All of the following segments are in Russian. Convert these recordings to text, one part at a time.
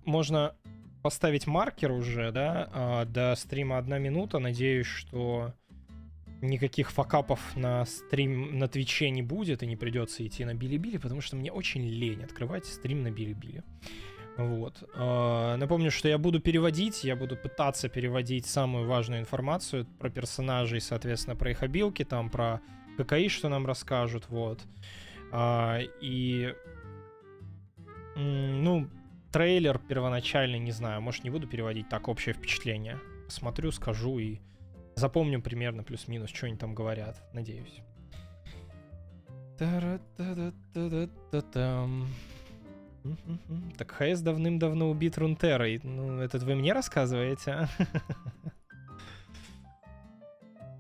можно поставить маркер уже, да, до стрима 1 минута. Надеюсь, что никаких факапов на стрим на Твиче не будет и не придется идти на Билибили, потому что мне очень лень открывать стрим на Билибили. Вот. Напомню, что я буду переводить, я буду пытаться переводить самую важную информацию про персонажей, соответственно, про их обилки, там, про ККИ, что нам расскажут, вот. И, ну, трейлер первоначальный, не знаю, может, не буду переводить, так, общее впечатление. Смотрю, скажу и запомню примерно плюс-минус, что они там говорят, надеюсь. Так ХС давным-давно убит Рунтерой. Ну, это вы мне рассказываете?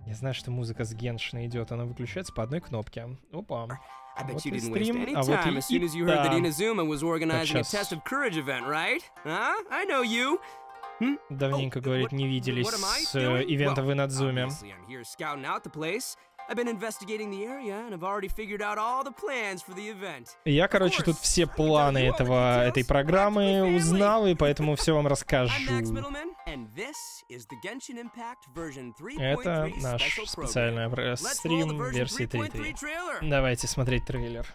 Я знаю, что музыка с Геншина идет, она выключается по одной кнопке. Опа. Вот и стрим, а вот и давненько, говорит, не виделись с ивента в инадзуме. Я, короче, тут все планы этой программы узнал, и поэтому все вам расскажу. Это наш специальный стрим версии 3.3. Давайте смотреть трейлер.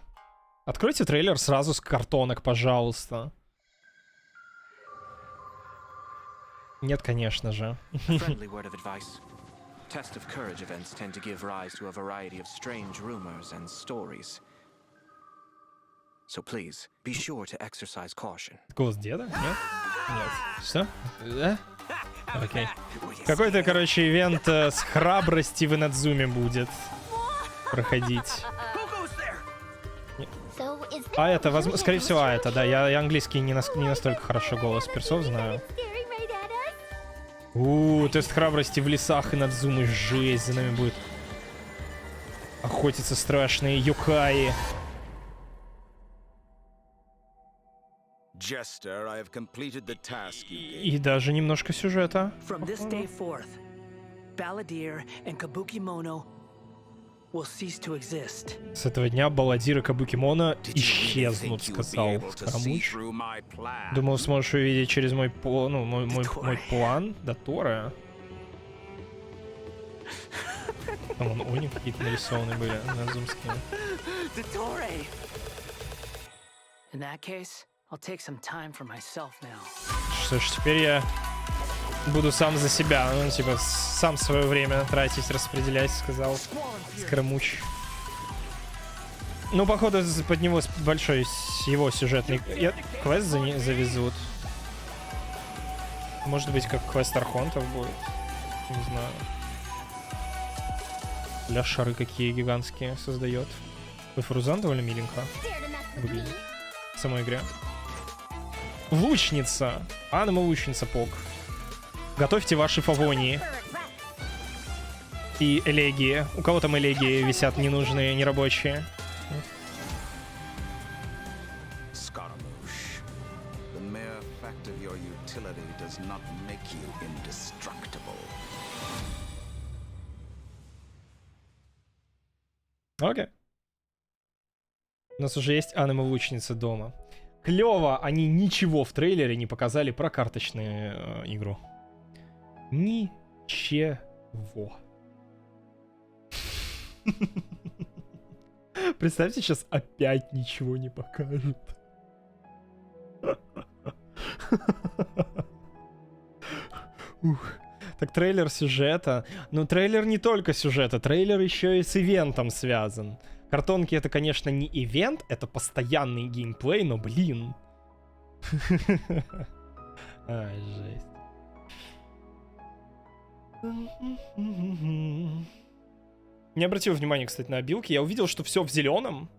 Откройте трейлер сразу с картонок, пожалуйста. Нет, конечно же. Test of courage events tend to give rise to a variety of strange rumors and stories. So please, be sure to exercise caution. Голос деда? Нет? Нет. Что? Да? Окей. Какой-то, короче, ивент с храбрости в инадзуме будет проходить. А это, возможно, скорее всего, это, да. Я английский не настолько хорошо голос персов знаю. Тест храбрости в лесах и надзумы. Жесть, за нами будет охотиться страшные юкаи. И даже немножко сюжета. С этого дня Баладир и Кабукимона исчезнут, сказал Скоромуч. Думал, сможешь увидеть через мой план до Тора. Там вон они какие-то нарисованы были, надзумские. Что ж, теперь я буду сам за себя, ну, типа, сам свое время тратить, распределять, сказал Скоромуч. Ну, походу, под него большой его сюжетный квест завезут. Может быть, как квест Архонтов будет. Не знаю. Бля, шары какие гигантские создает. Фарузан довольно миленько выглядит в самой игре. Лучница. Аниме-лучница Пок. Готовьте ваши фавонии. И элегии. У кого там элегии висят ненужные, нерабочие? Окей. У нас уже есть аниме-лучница дома. Клево, они ничего в трейлере не показали про карточную игру. Ничего. Представьте, сейчас опять ничего не покажут. Так, трейлер сюжета. Ну, трейлер не только сюжета, трейлер еще и с ивентом связан. Картонки это, конечно, не ивент, это постоянный геймплей, но, блин. Ай, жесть. Не обратил внимания, кстати, на обилки. Я увидел, что все в зеленом.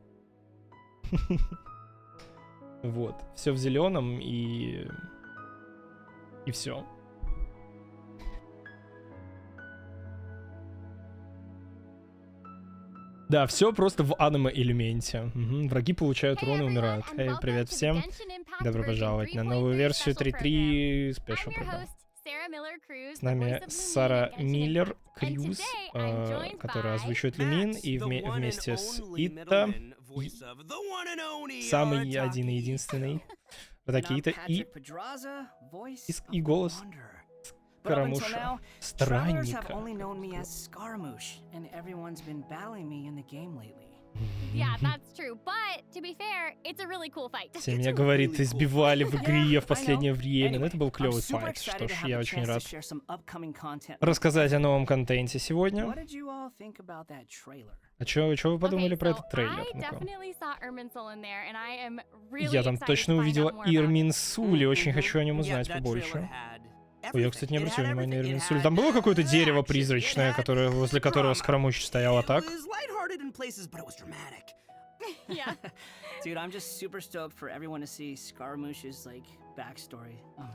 Вот, все в зеленом и все. Да, все просто в аниме-элементе. Враги получают урон и умирают. Эй, привет всем. Добро пожаловать на новую версию 3.3 Special Program. С нами Сара Миллер Крюз, которая озвучивает Лимин, и вместе с Ита, самый один и единственный, Такие-то и голос Скоромуша. Странника. Все меня говорит, избивали в игре в последнее время. Но это был клевый файт. Что ж, я очень рад рассказать о новом контенте сегодня. А что вы подумали про этот трейлер? Я там точно увидела Ирминсули. Очень хочу о нем узнать побольше. Ой, я, кстати, не обратил внимания на Ирминсули. Там было какое-то дерево призрачное, возле которого Скоромуш стоял, а так?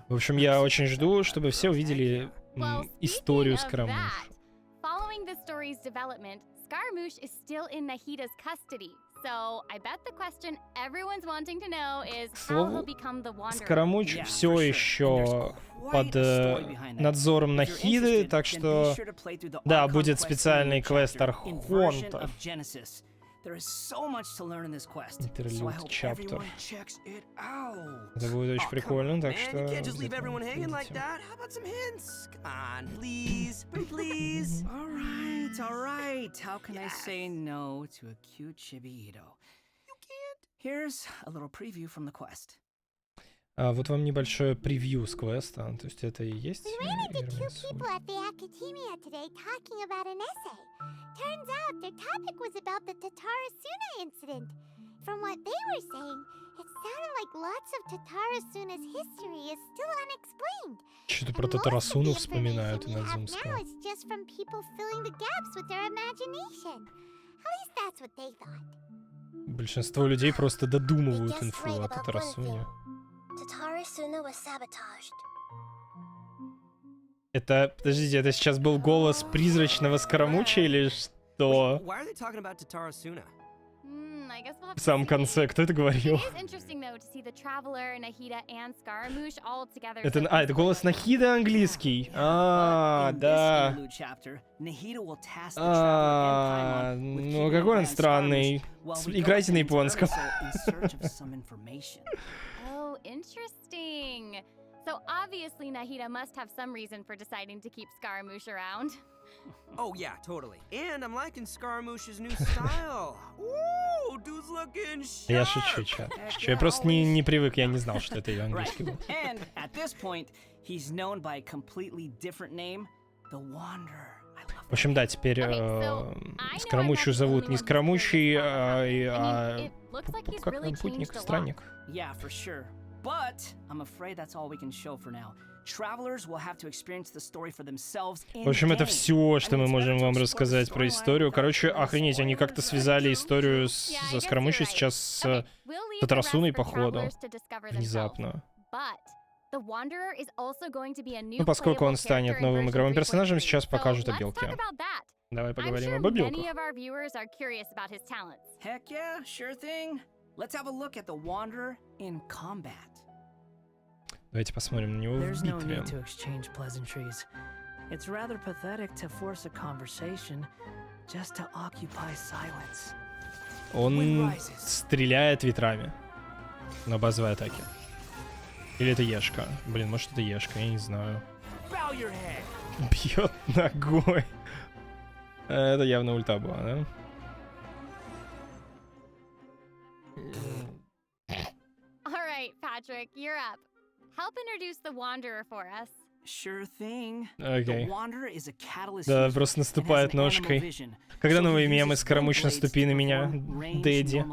В общем, я очень жду, чтобы все увидели историю Скоромуша. Scaramouche is still in Nahida's custody, so I bet the question everyone's wanting to know is how he'll become the Wanderer. Скоромуч все еще под надзором Нахиды, так что да, будет специальный квест Архонта. Интерлюд чаптер. Это будет очень прикольно, так что... Alright, how can I say no to a cute chibi-ito? You can't. Here's a little preview from the quest. Вот вам небольшое превью с квеста, то есть это и есть. Что-то про Татарасуну вспоминают, Инадзум сказал. Большинство людей просто додумывают инфу о Татарасуне. Это, подождите, это сейчас был голос призрачного Скоромуча или что? В самом конце, кто это говорил? Это голос Нахиды английский. Да. Ну какой он странный. Играйте на японском. Interesting. So obviously Nahida must have some reason for deciding to keep Scaramouche around. Oh yeah, totally. And I'm liking Scaramouche's new style. Ooh, dude's looking sharp. Я шучу, чат. Я просто не привык, я не знал, что это ее английский был. And at this point, he's known by a completely different name, the Wanderer. В общем, да, теперь Скоромучу зовут не Скоромучий, как там, путник, странник. Yeah, for sure. But I'm afraid that's all we can show for now. Travelers will have to experience the story for themselves. В общем, это все, что мы можем вам рассказать про историю. Короче, охренеть, они как-то связали историю со Скоромучей сейчас с Татарасуной, походу. Внезапно. Ну, поскольку он станет новым игровым персонажем, сейчас покажут о Белке. Давай поговорим об обилках. Heck yeah, sure thing. Let's have a look at the Wanderer in combat. Давайте посмотрим на него в There's no битве. need to exchange pleasantries. It's rather pathetic to force a conversation just to occupy silence. Он стреляет ветрами на базовой атаке. Или это Ешка? Блин, может это Ешка, я не знаю. Бьет ногой. Это явно ульта была, да? All right, Patrick, you're up. Help introduce the Wanderer for us. Sure thing. Окей. The Wanderer is a catalyst. Да, просто наступает ножкой. Когда новые мемы Скоромуч наступи на меня, Дэдди.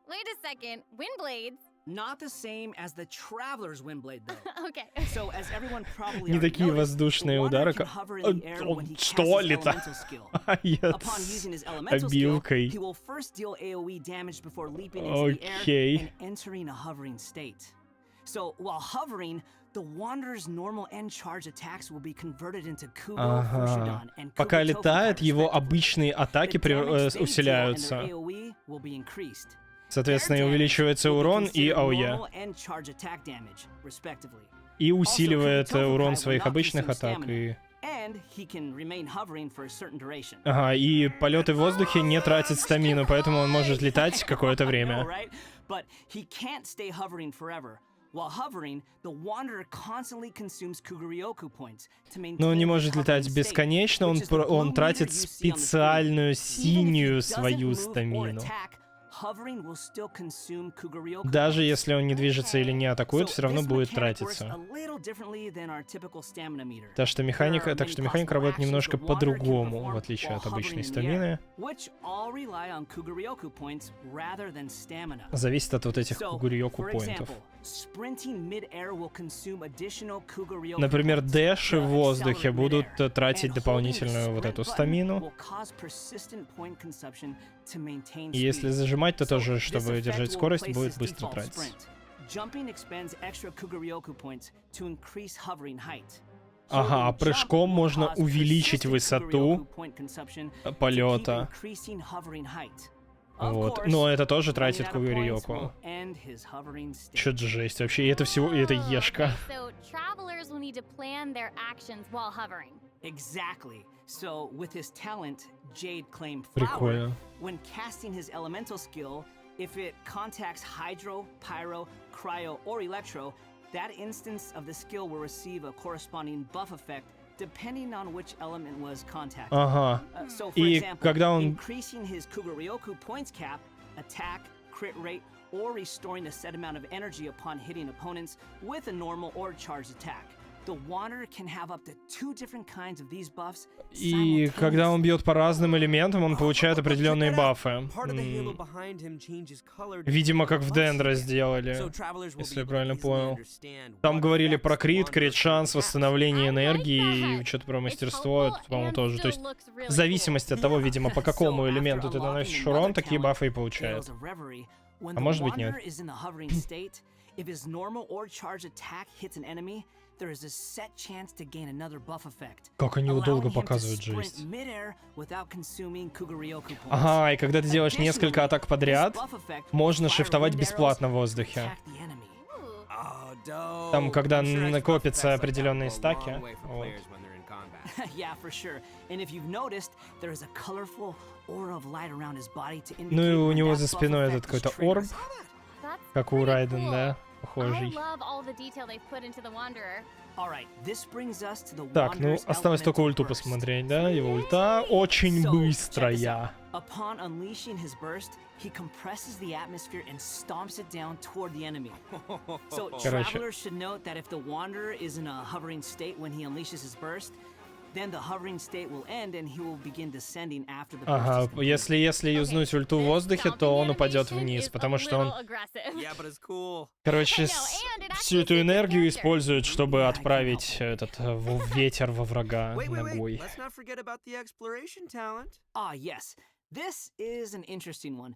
Wait a second, Windblades? Not the same as the Traveler's Windblade, though. Okay. So, as everyone probably Не already такие noticed, воздушные the Wanderer удары, can как... hover in the air when he casts Что his ли-то? elemental skill. Upon using his С elemental skill, обилкой. he will first deal AoE damage before leaping into the air and entering a hovering state. So, while hovering, the Wanderer's normal end charge attacks will be converted into Kubo, Fushidon, and Пока Kubo летает, его обычные атаки усиляются. Соответственно, и увеличивается урон и АОЕ. И усиливает урон своих обычных атак. Ага, и полеты в воздухе не тратят стамину, поэтому он может летать какое-то время. Но он не может летать бесконечно, он тратит специальную синюю свою стамину. Даже если он не движется или не атакует, все равно будет тратиться. Так что механика работает немножко по-другому, в отличие от обычной стамины. Зависит от вот этих кугурьёку-поинтов. Например, дэши в воздухе будут тратить дополнительную вот эту стамину. И если зажимать, то тоже, чтобы держать скорость, будет быстро тратиться. Ага, а прыжком можно увеличить высоту полета. Вот. Но это тоже тратит кугурьёку. Чё за жесть вообще? И это всего... И это ешка. Прикольно. If it contacts hydro, pyro, cryo, or electro, that instance of the skill will receive a corresponding buff effect depending on which element was contacted. Ага. So, for example, increasing his Kuguryoku points cap, attack, crit rate, or restoring a set amount of energy upon hitting opponents with a normal or charged attack. И когда он бьет по разным элементам, он получает определенные бафы. Видимо, как в дендро сделали, если я правильно понял. Там говорили про крит шанс, восстановление энергии и что-то про мастерство, это, по-моему, тоже. То есть в зависимости от того, видимо, по какому элементу ты наносишь урон, такие бафы и получают. А может быть, нет. Как они его долго показывают, жесть. Ага, и когда ты делаешь несколько атак подряд, можно шифтовать бесплатно в воздухе. Там, когда накопятся определенные стаки. Вот. Ну и у него за спиной этот какой-то орб, как у Райден, да? Похожий. Так, ну осталось только ульту посмотреть, да? Его ульта очень быстрая. Короче. Ага, если юзнуть ульту в воздухе, то он упадет вниз, потому что он... Короче, всю эту энергию использует, чтобы отправить этот ветер во врага ногой.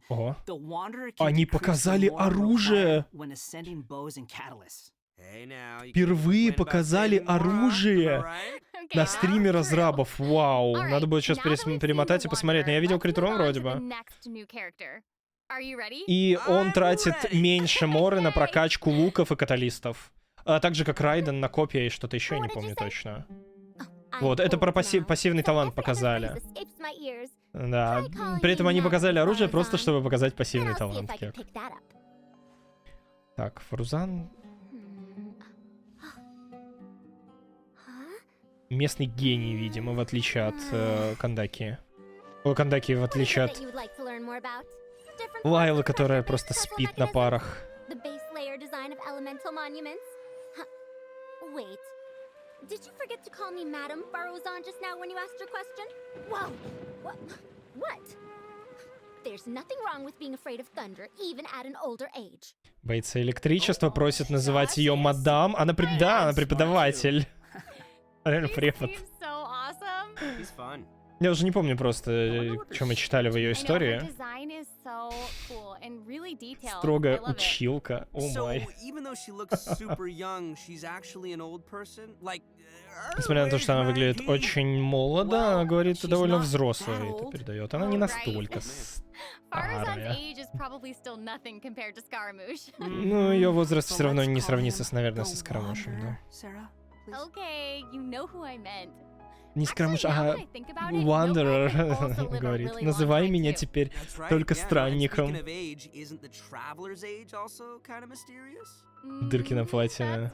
Ого. Они показали оружие! Впервые показали оружие на стриме разрабов. Вау. Надо будет сейчас перемотать и посмотреть. Но я видел Критрон вроде бы. И он тратит меньше моры на прокачку луков и каталистов. А также как Райден на копья и что-то еще, я не помню точно. Вот, это про пассивный талант показали. Да. При этом они показали оружие просто, чтобы показать пассивный талант. Так, Фарузан... Местный гений, видимо, в отличие от Кандаки. О, Кандаки, в отличие от Лайлы, которая просто спит на парах. Боится электричества, просит называть ее мадам. Она преподаватель. Реально препод. Я уже не помню просто, что мы читали в ее истории. Строгая училка. О май. Несмотря на то, что она выглядит очень молодо, она говорит, довольно взрослая это передает. Она не настолько старая. Ну, ее возраст все равно не сравнится, наверное, со Скарамушем, да. Okay, you know who I meant. Не Скрамуш, а Wanderer говорит. Называй меня теперь только странником. Дырки на платье.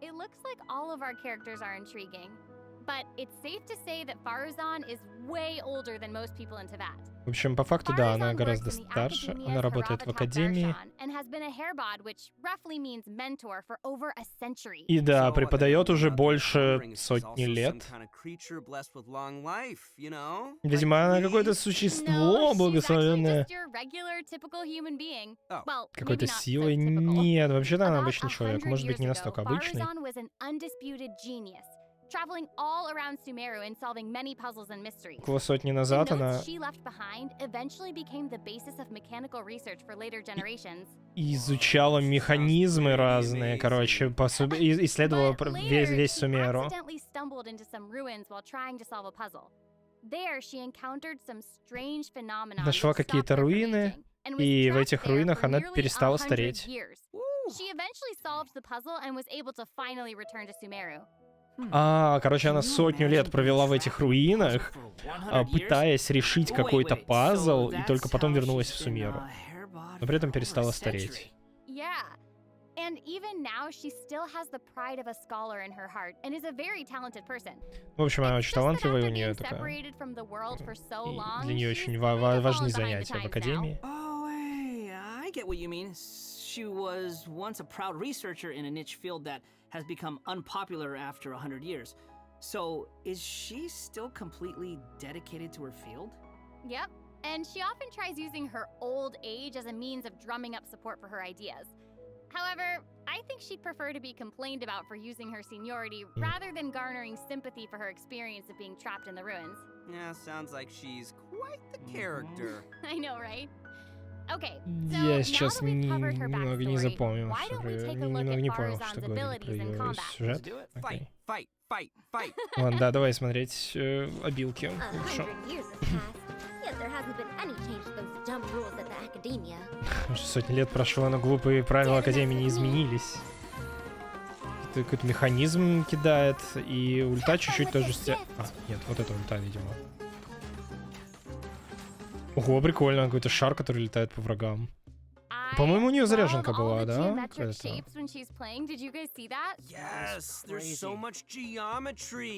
It looks like all of our characters are intriguing, but it's safe to say that Faruzan is way older than most people in Tibet. В общем, по факту, да, она гораздо старше. Она работает в академии. И да, преподает уже больше сотни лет. Видимо, она какое-то существо благословенное. Какой-то силой? Нет, вообще-то она обычный человек. Может быть, не настолько обычный. Traveling all around Sumeru and solving many puzzles and mysteries. Около сотни назад она изучала механизмы разные, короче, исследовала весь Сумеру. Нашла какие-то руины, и в этих руинах она перестала стареть. Короче, она сотню лет провела в этих руинах, пытаясь решить какой-то пазл, и только потом вернулась в Сумеру. Но при этом перестала стареть. В общем, она очень талантливая, и у нее такая... Для нее очень важные занятия в академии. Has become unpopular after 100 years. So, is she still completely dedicated to her field? Yep, and she often tries using her old age as a means of drumming up support for her ideas. However, I think she'd prefer to be complained about for using her seniority rather than garnering sympathy for her experience of being trapped in the ruins. Yeah, sounds like she's quite the character. I know, right? Я сейчас немного не запомнил, немного не понял, что говорили про ее сюжет. Ладно, да, давай смотреть обилки лучше. Уже сотни лет прошло, но глупые правила Академии не изменились. Это какой-то механизм кидает, и ульта чуть-чуть тоже... нет, вот это ульта, видимо. Ого, прикольно, какой-то шар, который летает по врагам. По-моему, у нее заряженка была, да?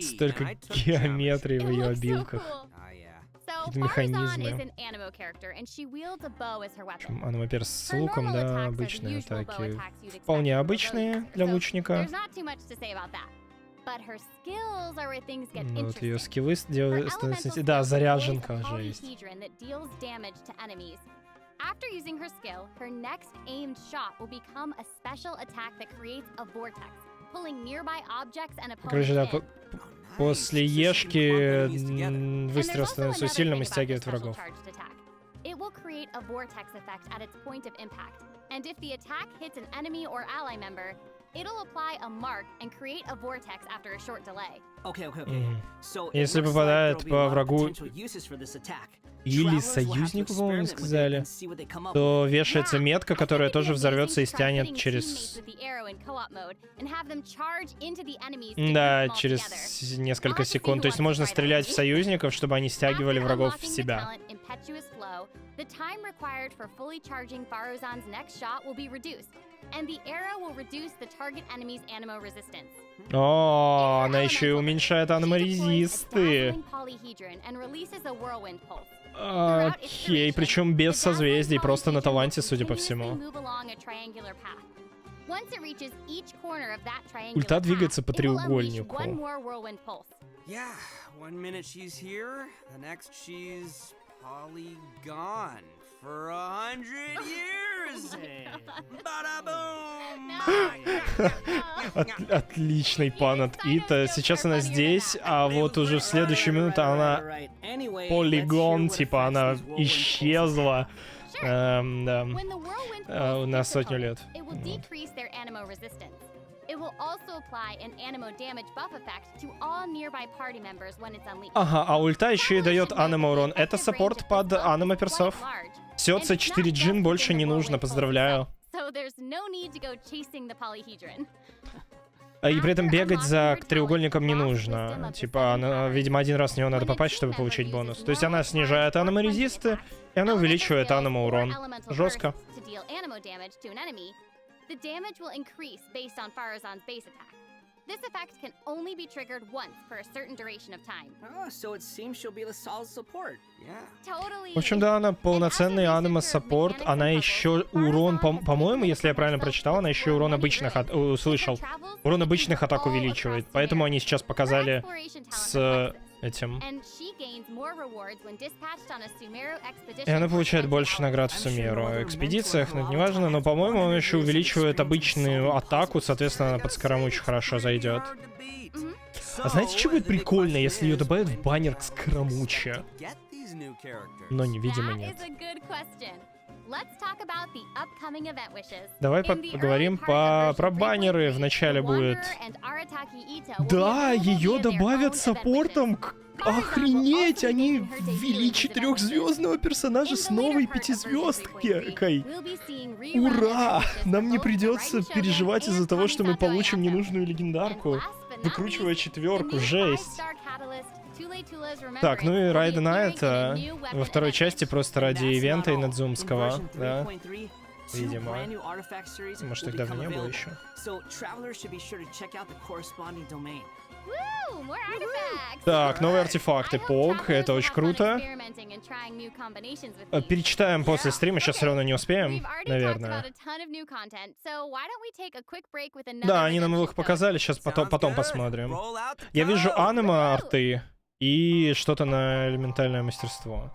Столько геометрии в ее обилках. Какие-то механизмы. Она, во-первых, с луком, да, обычные атаки. Вполне обычные для лучника. Вот ее скиллы становятся... Да, заряженка же есть. After using her skill, her next aimed shot will become a special attack that creates a vortex, pulling nearby objects and opponents in. После ешки выстрел становится сильным и стягивает врагов. It will create a vortex effect at its point of impact, and if the attack hits an enemy or ally member, it'll apply a mark and create a vortex after a short delay. Если попадает по врагу или союзнику, по-моему, сказали, то вешается метка, которая тоже взорвется и стянет через... Да, через несколько секунд. То есть можно стрелять в союзников, чтобы они стягивали врагов в себя. О, она еще и уменьшает аноморезисты. Окей, причем без созвездий, просто на таланте, судя по всему. Ульта двигается по треугольнику. For 100 years. Отличный пан от Ита. Сейчас она здесь, а вот уже в следующую минуту она полигон, типа она исчезла на сотню лет. Ага, а ульта еще и дает аниме урон. Это саппорт под аниме персов. Все, C4 джин больше не нужно, поздравляю. И при этом бегать за треугольником не нужно. Типа, видимо, один раз в него надо попасть, чтобы получить бонус. То есть она снижает аниме-резисты, и она увеличивает аниме-урон. Жестко. The damage will increase based on Faruzan's base attack. This effect can only be triggered once for a certain duration of time. Oh, so it seems she'll be the solid support. Yeah. Totally. В общем, да, она полноценный аниме-саппорт. Она еще урон, по-моему, если я правильно прочитал, она еще урон обычных услышал. Урон обычных атак увеличивает. Поэтому они сейчас показали с этим. И она получает больше наград в сумеру. В экспедициях, ну, это не важно, но, по-моему, он еще увеличивает обычную атаку, соответственно, она под скоромуч хорошо зайдет. А знаете, что будет прикольно, если ее добавят в баннер к скоромуче? Но, видимо, нет. Давай поговорим про баннеры. Вначале будет... Да, ее добавят саппортом. Охренеть, они ввели 4-звездного персонажа с новой 5-звездкой. Ура! Нам не придется переживать из-за того, что мы получим ненужную легендарку, выкручивая 4-ку. Жесть. Так, ну и Райден это во второй части просто ради ивента и надзумского, да? Видимо. Может, их давно не было еще. Так, новые артефакты. Пог, это очень круто. Перечитаем после стрима, сейчас все равно не успеем, наверное. Да, они нам их показали, сейчас потом посмотрим. Я вижу аниме-арты и что-то на элементальное мастерство.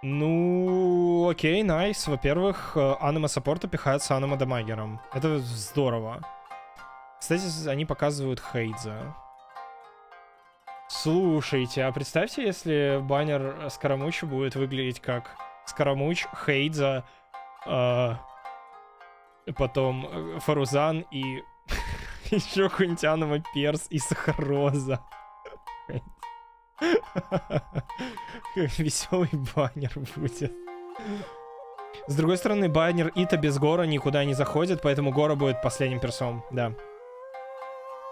Ну, окей, найс. Во-первых, аниме-саппорта пихается аниме-дамагером. Это здорово. Кстати, они показывают Хейдза. Слушайте, а представьте, если баннер Скоромуча будет выглядеть как Скоромуч, Хейдза, потом Фарузан и еще какой-нибудь аниме Перс и Сахароза. Веселый баннер будет. С другой стороны, баннер Ита без Гора никуда не заходит, поэтому Гора будет последним персом, да.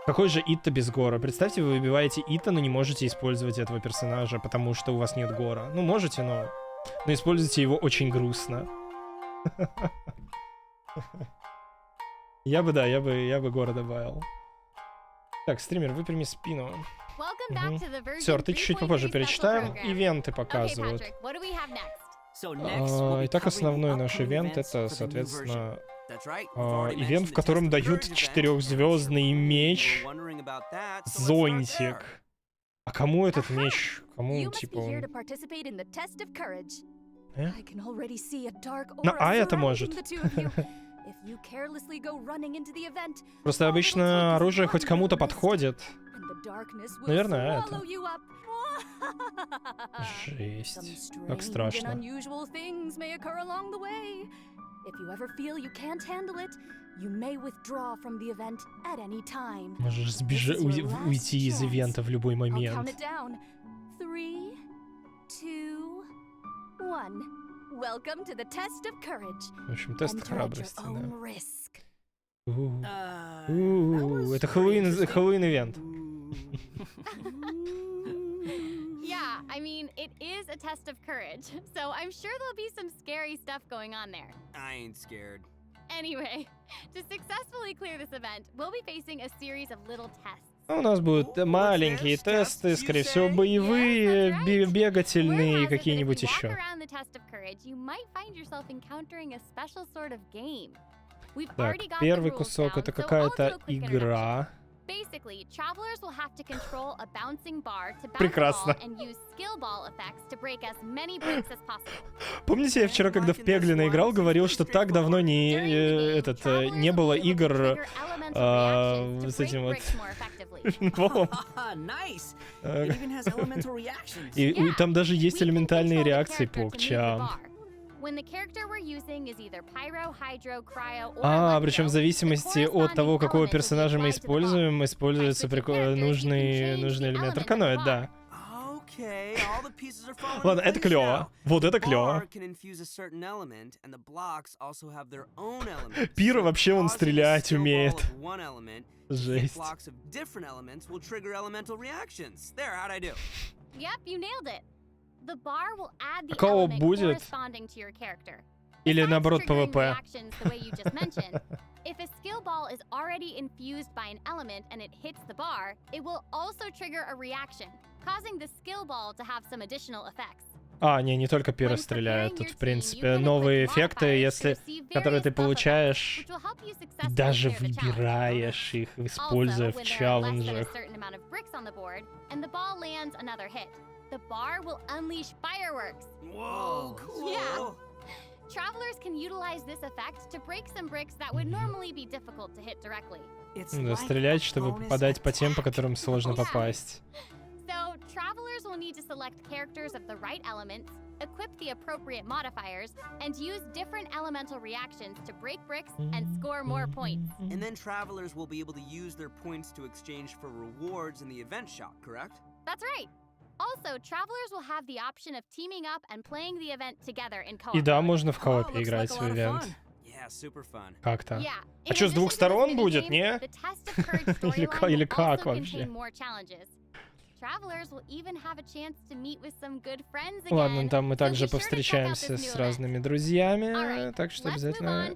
Какой же Ита без Гора? Представьте, вы выбиваете Ита, но не можете использовать этого персонажа, потому что у вас нет Гора. Ну, можете, но используйте его очень грустно. Я бы Гора добавил. Так, стример, выпрями спину. Сэр, ты чуть-чуть попозже перечитаем. Ивенты показывают. Итак, основной наш ивент — это, соответственно, ивент, в котором дают 4-звездный меч зонтик. А кому этот меч? Кому, типа, он... На А это может. Просто обычно оружие хоть кому-то подходит. Наверное, это. Жесть. Как страшно. Можешь уйти из ивента в любой момент. В общем, тест храбрости, да. Это Хэллоуин-ивент. Yeah, I mean, it is a test of courage, so I'm sure there'll be some scary stuff going on there. I ain't scared. Anyway, to successfully clear this event, we'll be facing a series of little tests. У нас будут маленькие тесты, скорее всего, боевые, бегательные и какие-нибудь еще. Так, первый кусок — это какая-то игра. Прекрасно. Помните, я вчера, когда в Пеглина играл, говорил, что так давно не было игр с этим вот... И там даже есть элементальные реакции по чам. Причем в зависимости от того, какого персонажа мы используем, используется нужный элемент арканоид, да. Ладно, это клево. Вот это клево. Пир вообще он стрелять умеет. Жесть. Кого будет? Или наоборот ПВП? If a skill ball is already infused by an element and it hits the bar, it will also trigger a reaction, causing the skill ball to have some additional effects. Не только пиры стреляют. Тут, в принципе, новые эффекты, которые ты получаешь, и даже выбираешь их, используя в челленджах. Travelers can utilize this effect to break some bricks that would normally be difficult to hit directly. Да, стрелять, чтобы попадать по тем, по которым сложно попасть. So, travelers will need to select characters of the right elements, equip the appropriate modifiers, and use different elemental reactions to break bricks and score more points. And then travelers will be able to use their points to exchange for rewards in the event shop, correct? That's right. Also, travelers will have the option of teaming up and playing the event together in co-op. И да, можно в коопе играть в ивент. Как-то. А что, с двух сторон будет, не? Или как вообще? Ладно, там мы также повстречаемся с разными друзьями, так что обязательно...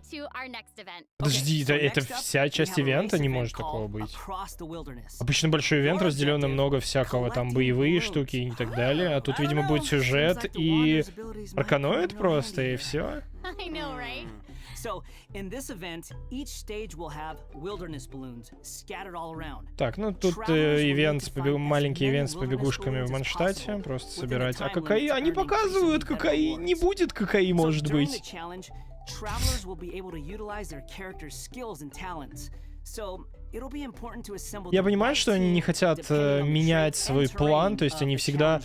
Подожди, это вся часть ивента? Не может такого быть. Обычно большой ивент разделен на много всякого, там боевые штуки и так далее, а тут, видимо, будет сюжет и арканоид просто, и все. So, in this event, each stage will have wilderness balloons scattered all around. Так, ну тут маленький ивент с побегушками в Манштате, просто собирать. А ККИ? Они показывают ККИ, не будет ККИ, может быть. Travelers will be able to utilize their character's skills and talents. So, я понимаю, что они не хотят менять свой план, то есть они всегда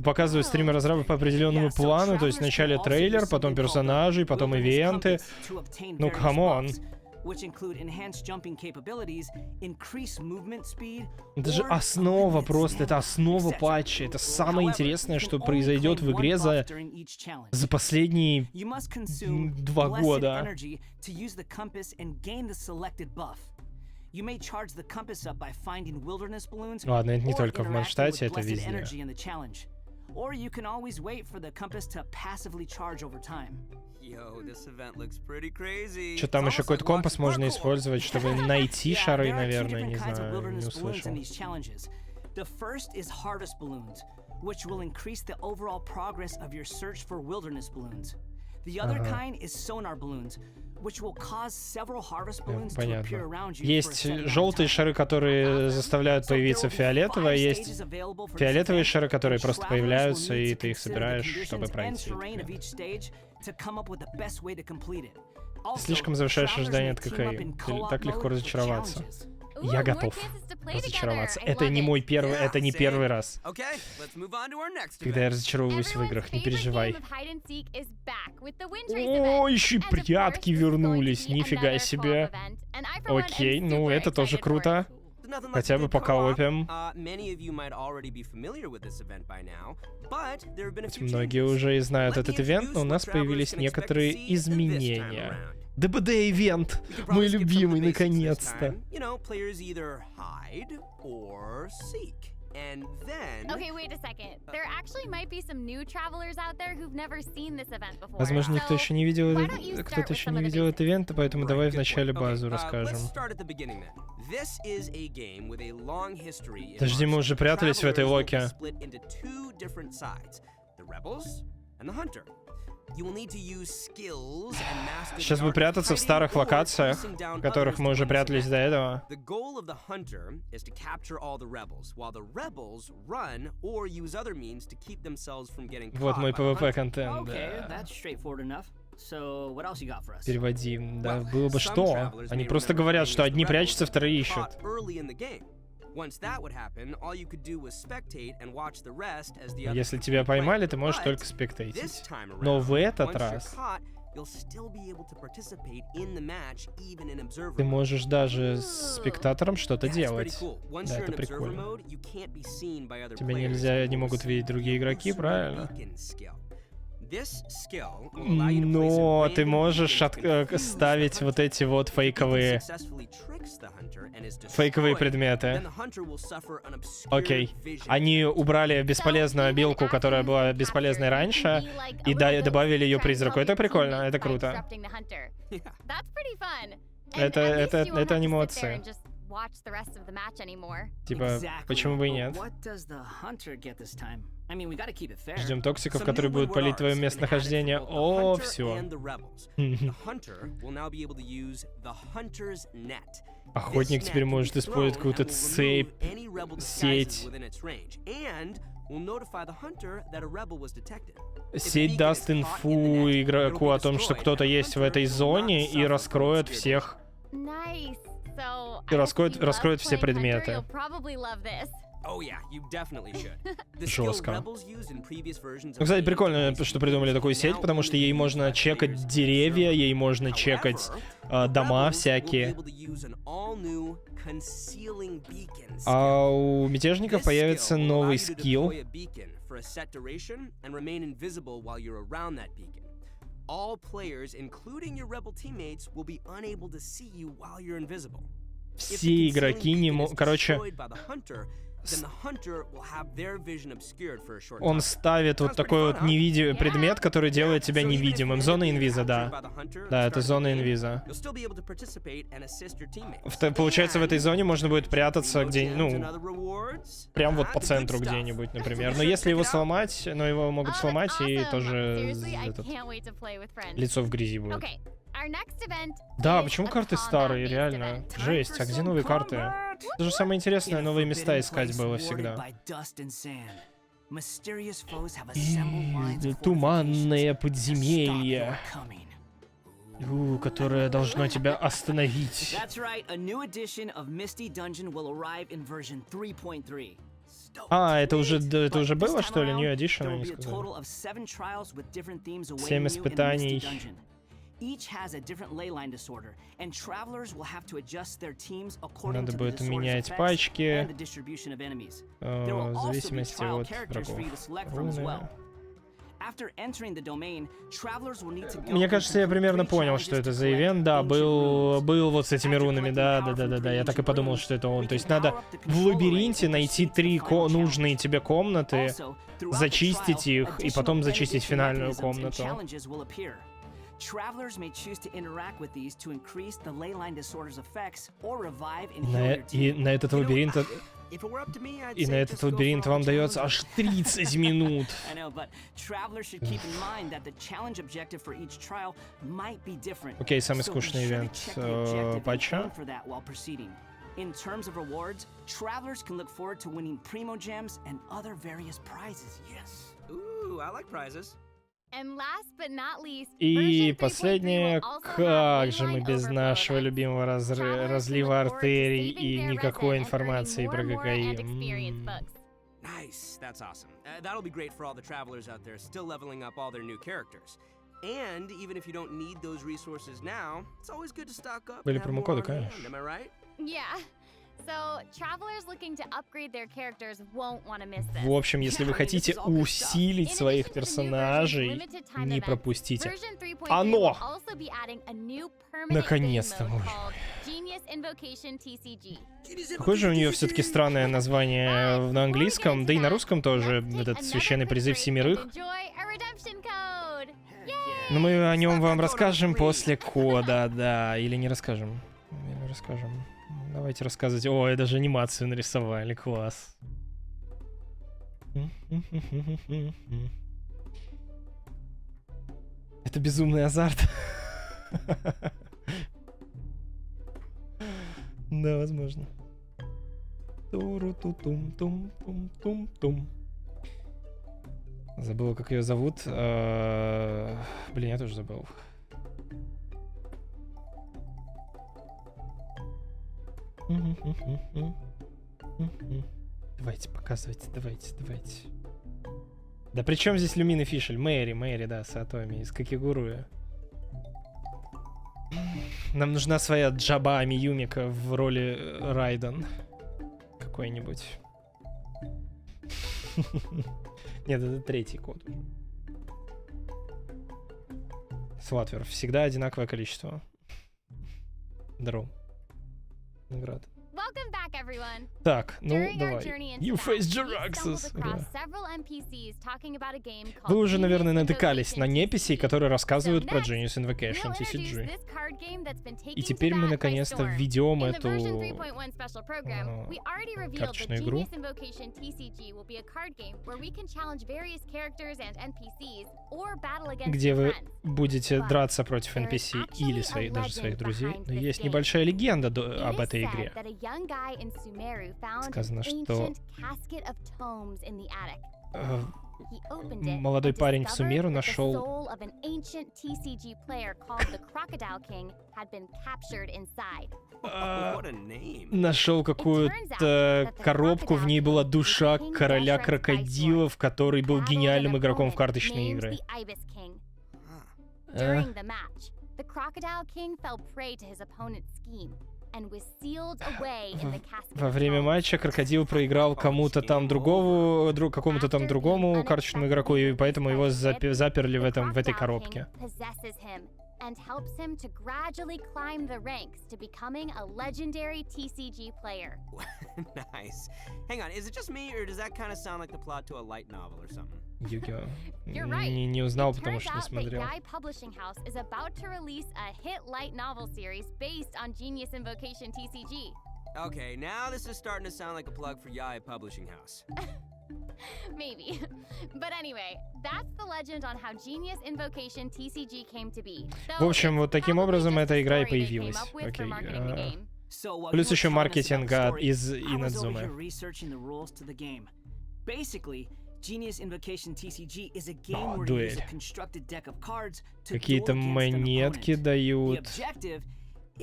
показывают стримы разрабов по определенному плану, то есть вначале трейлер, потом персонажи, потом ивенты. Ну, камон. Это же основа просто, это основа патча, это самое интересное, что произойдет в игре за последние 2 года. Ладно, это не только в Манштате, это везде. Что там еще какой-то компас можно использовать, чтобы найти шары, наверное, не знаю, не услышал. Понятно. Есть желтые шары, которые заставляют появиться фиолетовые, есть фиолетовые шары, которые просто появляются, и ты их собираешь, чтобы пройти. Слишком завышаешь ожидания от ККИ. Так легко разочароваться. Я готов разочароваться. Это не мой первый, это не первый раз, когда я разочаровываюсь в играх, не переживай. О, еще и прятки вернулись, нифига себе. Окей, ну это тоже круто. Хотя бы пока опиум. Многие уже и знают этот ивент, но у нас появились некоторые изменения. ДБД-ивент, мой любимый, наконец-то. Возможно, кто-то еще не видел этот ивент, поэтому давай вначале базу расскажем. Подожди, мы уже прятались в этой локе. Сейчас бы прятаться в старых локациях, в которых мы уже прятались до этого. Вот мой PvP-контент, да. Переводи, да, было бы что? Они просто говорят, что одни прячутся, вторые ищут. Если тебя поймали, ты можешь только спектейтить. Но в этот раз Ты можешь даже с спектатором что-то делать. Да, это прикольно. Тебя нельзя, не могут видеть другие игроки, правильно? Но ты можешь ставить вот эти вот фейковые предметы. Окей. Они убрали бесполезную обилку, которая была бесполезной раньше, и добавили ее призраку. Это прикольно, это круто. Это анимация. Типа, почему бы и нет? Ждем токсиков, которые будут палить твое местонахождение. О, все. Охотник теперь может использовать какую-то сеть. Сеть даст инфу игроку о том, что кто-то есть в этой зоне, и раскроет всех. И раскроет все предметы. Жестко. Ну, кстати, прикольно, что придумали такую сеть, потому что ей можно чекать деревья, ей можно чекать дома всякие. А у мятежников появится новый скилл. Все игроки не могут... Короче... Он ставит вот такой вот невидимый предмет, который делает тебя невидимым. Зона инвиза, да. Да, это зона инвиза. Получается, в этой зоне можно будет прятаться где-нибудь, ну, прям вот по центру где-нибудь, например. Но если его сломать, но его могут сломать, и тоже лицо в грязи будет. Да, почему карты старые, реально? Жесть, а где новые карты? Это же самое интересное, новые места искать было всегда. И туманное подземелье, которое должно тебя остановить. А, это уже было, что ли? New Edition, они сказали. 7 испытаний. Надо будет менять пачки в зависимости от врагов. Мне кажется, я примерно понял, что это за ивент. Да, был вот с этими рунами, да. Я так и подумал, что это он. То есть надо в лабиринте найти 3 нужные тебе комнаты, зачистить их и потом зачистить финальную комнату. Travelers may choose to interact with these to increase the ley line disorder's effects or revive and heal your team. И на этот лабиринт вам дается аж 30 минут. Окей, самый скучный ивент патча. In terms of rewards, travelers can look forward to winning primo gems and other various prizes. Yes. Ooh, I like prizes. И последнее, как же мы без нашего любимого разлива артерий и никакой информации про ГКИ. Были промокоды, конечно. В общем, если вы хотите усилить своих персонажей, не пропустите. Оно! Наконец-то, боже мой. Какое же у нее все-таки странное название на английском, да и на русском тоже, этот священный призыв семерых. Но мы о нем вам расскажем после кода, да, или не расскажем. Или расскажем. Давайте рассказывать. Ой, даже анимацию нарисовали, класс. Это безумный азарт. Да, возможно. Забыл, как ее зовут. Блин, я тоже забыл. Давайте, показывайте, давайте. Да при чем здесь Люмин и Фишель? Мэри, да, Саатоми из Какигуруя. Нам нужна своя Джаба Амиюмика в роли Райден. Какой-нибудь. Нет, это третий код. Сватвер. Всегда одинаковое количество. Здорово. Наград. Так, ну давай. You face Jiraxes. Вы уже, наверное, натыкались на неписей, которые рассказывают про Genius Invocation TCG. И теперь мы наконец-то введем эту карточную игру, где вы будете драться против NPC или даже своих друзей. Но есть небольшая легенда об этой игре. Сказано, что молодой парень в Сумеру нашел какую-то коробку, в ней была душа короля крокодилов, который был гениальным игроком в карточные игры. Во время матча крокодил проиграл кому-то там какому-то там другому карточному игроку, и поэтому его заперли в этой коробке. And helps him to gradually climb the ranks to becoming a legendary TCG player. Nice. Hang on, is it just me, or does that kind of sound like the plot to a light novel or something? You're right. Не узнал, потому что не смотрел. Yae Publishing House is about to release a hit light novel series based on Genius Invocation TCG. Okay, now this is starting to sound like a plug for Yae Publishing House. Maybe. But anyway, that's the legend on how Genius Invocation TCG came to be. В общем, вот таким образом эта игра и появилась. Окей. Плюс еще маркетинг из Инадзумы. Дуэль. Какие-то монетки дают. О,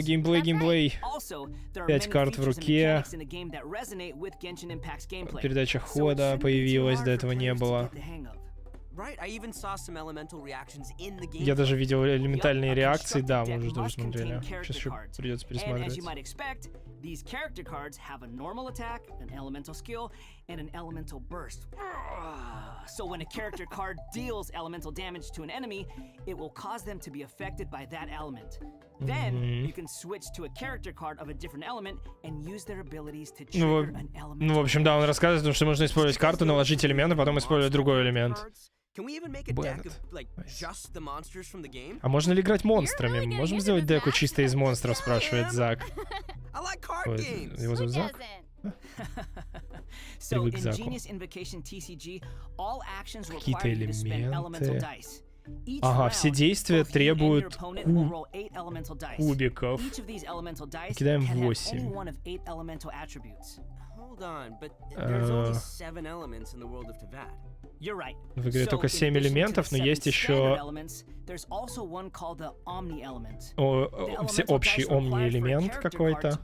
геймплей. 5 карт в руке. Передача хода появилась, до этого не было. Я даже видел элементальные реакции, да, мы уже тоже смотрели. Сейчас еще придется пересматривать. These character cards have a normal attack, an elemental skill, and an elemental burst. So when a character card deals elemental damage to an enemy, it will cause them to be affected by that element. Then you can switch to a character card of a different element and use their abilities to trigger an element. Ну, в общем, да, он рассказывает, что можно использовать карту, наложить элемент, а потом использовать другой элемент. А можно ли играть монстрами? Мы можем сделать деку чисто из монстров, спрашивает Зак. Ой, его зовут Зак? Привык к Заку. Какие-то элементы. Ага, все действия требуют кубиков. Кидаем 8. В игре только 7 элементов, но есть еще общий омни-элемент какой-то.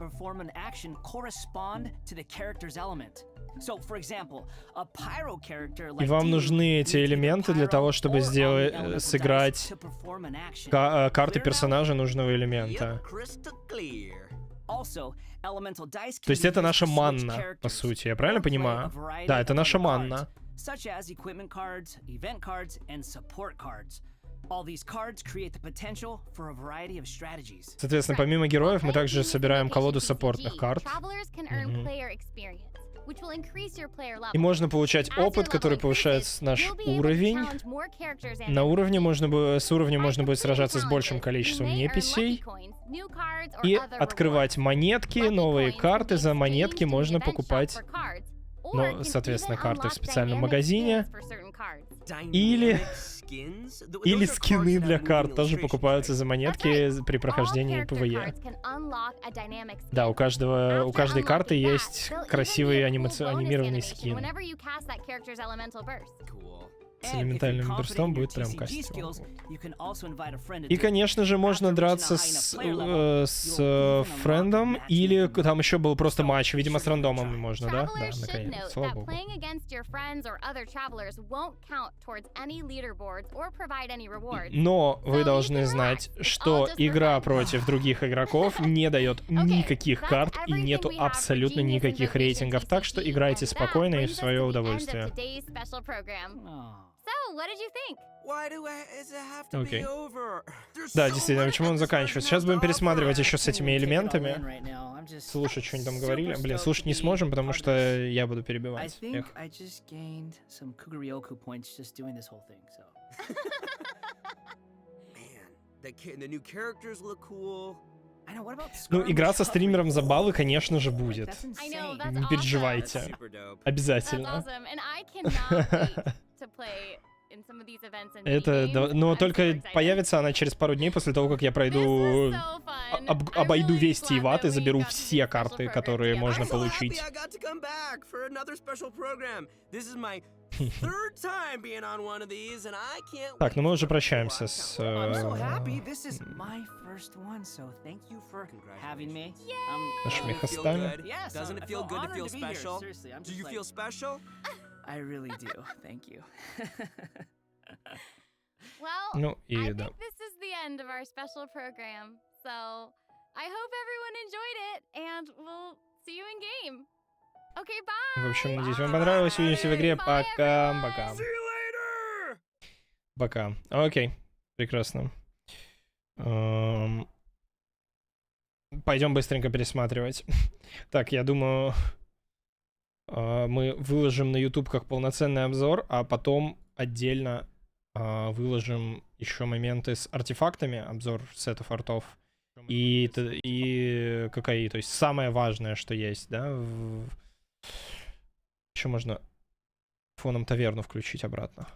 И вам нужны эти элементы для того, чтобы сыграть карты персонажа нужного элемента. То есть это наша манна, по сути, я правильно понимаю? Да, это наша манна. Соответственно, помимо героев, мы также собираем колоду саппортных карт. И можно получать опыт, который повышает наш уровень. На уровне с уровнем можно будет сражаться с большим количеством неписей. И открывать монетки, новые карты. За монетки можно покупать, соответственно, карты в специальном магазине. Или скины для карт тоже покупаются за монетки при прохождении ПВЕ. Да, у каждой карты есть красивый анимированный скин. с элементальным бурстом будет прям костюм. И, конечно же, можно драться с френдом, или там еще был просто матч, видимо, с рандомом можно, да? Да, наконец, слава богу. Но вы должны знать, что игра против других игроков не дает никаких карт и нету абсолютно никаких рейтингов, так что играйте спокойно и в свое удовольствие. Окей. Да, действительно, почему он заканчивается? Сейчас будем пересматривать еще с этими элементами. Слушать, что они там говорили. Блин, слушать не сможем, потому что я буду перебивать. Эх. Ну, игра со стримером забавы, конечно же, будет. Не переживайте. Обязательно. Это, но только появится она через пару дней после того, как я пройду, обойду весь тиват и заберу все карты, которые можно получить. Так, ну мы уже прощаемся с... нашими хостами. Ну и да. В общем, надеюсь, вам понравилось. Увидимся в игре. Пока-пока. Пока. Окей. Прекрасно. Пойдем быстренько пересматривать. Так, я думаю, мы выложим на YouTube как полноценный обзор, а потом отдельно выложим еще моменты с артефактами, обзор сетов артов. И ККИ, то есть самое важное, что есть, да. Еще можно фоном таверну включить обратно.